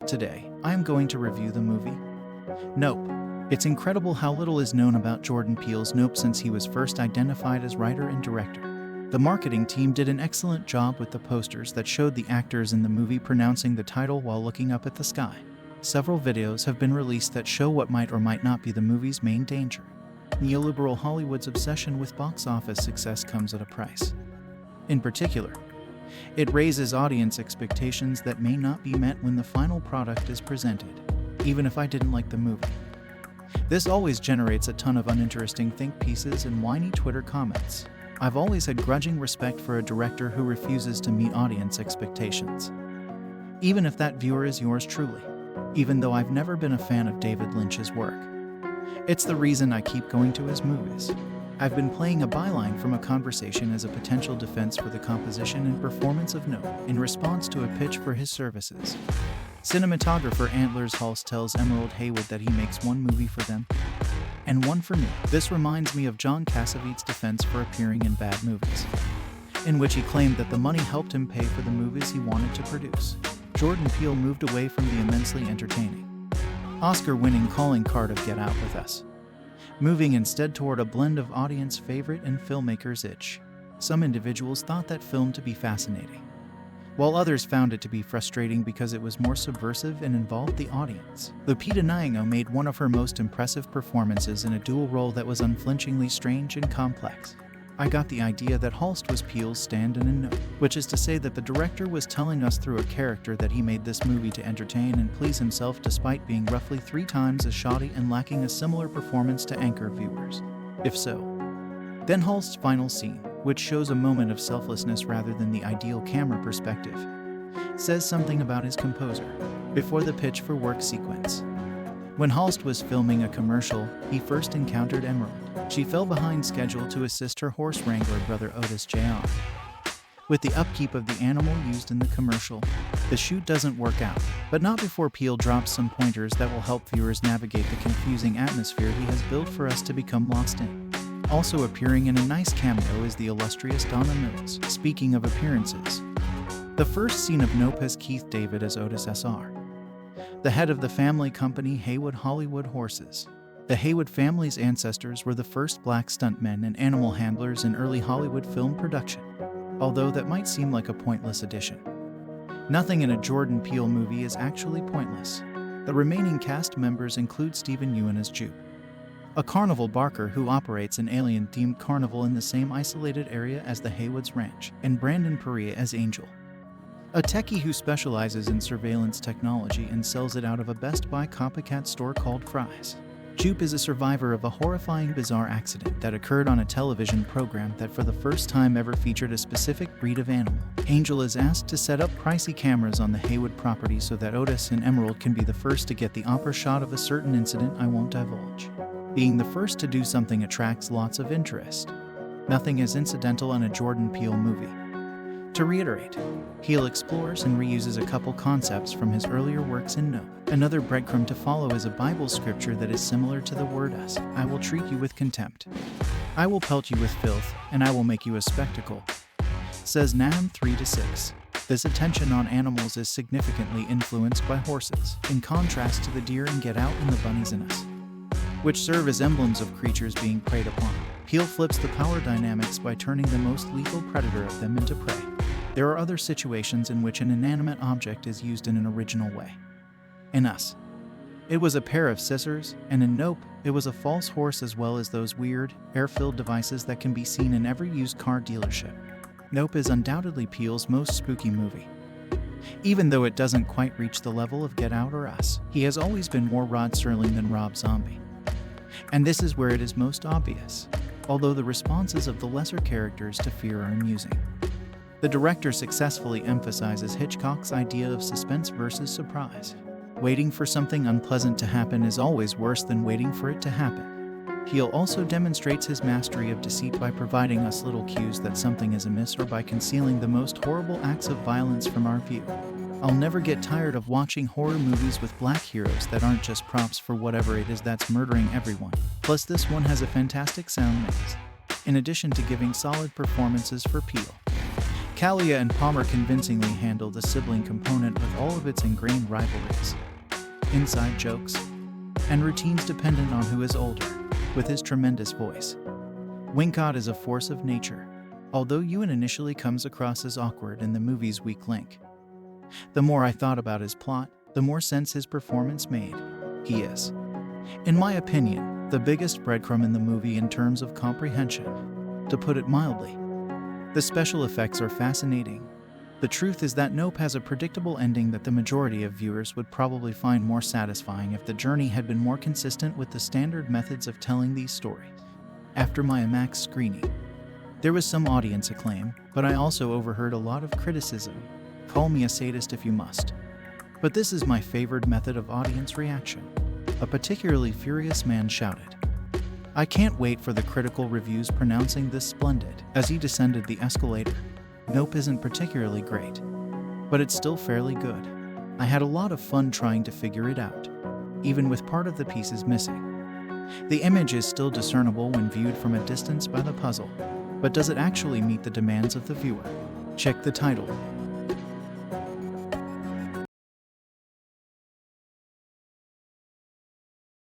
Today, I am going to review the movie Nope. It's incredible how little is known about Jordan Peele's Nope since he was first identified as writer and director. The marketing team did an excellent job with the posters that showed the actors in the movie pronouncing the title while looking up at the sky. Several videos have been released that show what might or might not be the movie's main danger. Neoliberal Hollywood's obsession with box office success comes at a price. In particular, it raises audience expectations that may not be met when the final product is presented, even if I didn't like the movie. This always generates a ton of uninteresting think pieces and whiny Twitter comments. I've always had grudging respect for a director who refuses to meet audience expectations, even if that viewer is yours truly, even though I've never been a fan of David Lynch's work. It's the reason I keep going to his movies. I've been playing a byline from a conversation as a potential defense for the composition and performance of Nope in response to a pitch for his services. Cinematographer Antlers Halse tells Emerald Haywood that he makes one movie for them and one for me. This reminds me of John Cassavetes' defense for appearing in bad movies, in which he claimed that the money helped him pay for the movies he wanted to produce. Jordan Peele moved away from the immensely entertaining, Oscar-winning calling card of Get Out with Us, moving instead toward a blend of audience favorite and filmmaker's itch. Some individuals thought that film to be fascinating, while others found it to be frustrating because it was more subversive and involved the audience. Lupita Nyong'o made one of her most impressive performances in a dual role that was unflinchingly strange and complex. I got the idea that Halse was Peele's stand-in in Nope, which is to say that the director was telling us through a character that he made this movie to entertain and please himself despite being roughly 3 times as shoddy and lacking a similar performance to anchor viewers. If so, then Halse's final scene, which shows a moment of selflessness rather than the ideal camera perspective, says something about his composer. Before the pitch for work sequence, when Halse was filming a commercial, he first encountered Emerald. She fell behind schedule to assist her horse wrangler brother Otis Jr. with the upkeep of the animal used in the commercial. The shoot doesn't work out, but not before Peele drops some pointers that will help viewers navigate the confusing atmosphere he has built for us to become lost in. Also appearing in a nice cameo is the illustrious Donna. Speaking of appearances, the first scene of Nope has Keith David as Otis Sr., the head of the family company Haywood Hollywood Horses. The Haywood family's ancestors were the first black stuntmen and animal handlers in early Hollywood film production, although that might seem like a pointless addition. Nothing in a Jordan Peele movie is actually pointless. The remaining cast members include Yeun as Jupe, a carnival barker who operates an alien-themed carnival in the same isolated area as the Haywood's ranch, and Perea as Angel, a techie who specializes in surveillance technology and sells it out of a Best Buy copycat store called Fry's. Jupe is a survivor of a horrifying bizarre accident that occurred on a television program that for the first time ever featured a specific breed of animal. Angel is asked to set up pricey cameras on the Haywood property so that Otis and Emerald can be the first to get the opera shot of a certain incident I won't divulge. Being the first to do something attracts lots of interest. Nothing is incidental in a Jordan Peele movie. To reiterate, Peele explores and reuses a couple concepts from his earlier works in Nope. Another breadcrumb to follow is a Bible scripture that is similar to the word us. I will treat you with contempt. I will pelt you with filth, and I will make you a spectacle, says Nahum 3-6. This attention on animals is significantly influenced by horses, in contrast to the deer in Get Out and the bunnies in Us, which serve as emblems of creatures being preyed upon. Peele flips the power dynamics by turning the most lethal predator of them into prey. There are other situations in which an inanimate object is used in an original way. In Us, it was a pair of scissors, and in Nope, it was a false horse as well as those weird, air-filled devices that can be seen in every used car dealership. Nope is undoubtedly Peele's most spooky movie. Even though it doesn't quite reach the level of Get Out or Us, he has always been more Rod Serling than Rob Zombie. And this is where it is most obvious, although the responses of the lesser characters to fear are amusing. The director successfully emphasizes Hitchcock's idea of suspense versus surprise. Waiting for something unpleasant to happen is always worse than waiting for it to happen. Peele also demonstrates his mastery of deceit by providing us little cues that something is amiss or by concealing the most horrible acts of violence from our view. I'll never get tired of watching horror movies with black heroes that aren't just props for whatever it is that's murdering everyone. Plus this one has a fantastic sound mix, in addition to giving solid performances for Peele. Kaluuya and Palmer convincingly handle the sibling component with all of its ingrained rivalries, inside jokes, and routines dependent on who is older, with his tremendous voice. Wincott is a force of nature, although Yeun initially comes across as awkward in the movie's weak link. The more I thought about his plot, the more sense his performance made. He is, in my opinion, the biggest breadcrumb in the movie in terms of comprehension, to put it mildly. The special effects are fascinating. The truth is that Nope has a predictable ending that the majority of viewers would probably find more satisfying if the journey had been more consistent with the standard methods of telling these stories. After my IMAX screening, there was some audience acclaim, but I also overheard a lot of criticism. Call me a sadist if you must. But this is my favored method of audience reaction. A particularly furious man shouted. I can't wait for the critical reviews pronouncing this splendid. As he descended the escalator, Nope isn't particularly great, but it's still fairly good. I had a lot of fun trying to figure it out, even with part of the pieces missing. The image is still discernible when viewed from a distance by the puzzle, but does it actually meet the demands of the viewer? Check the title.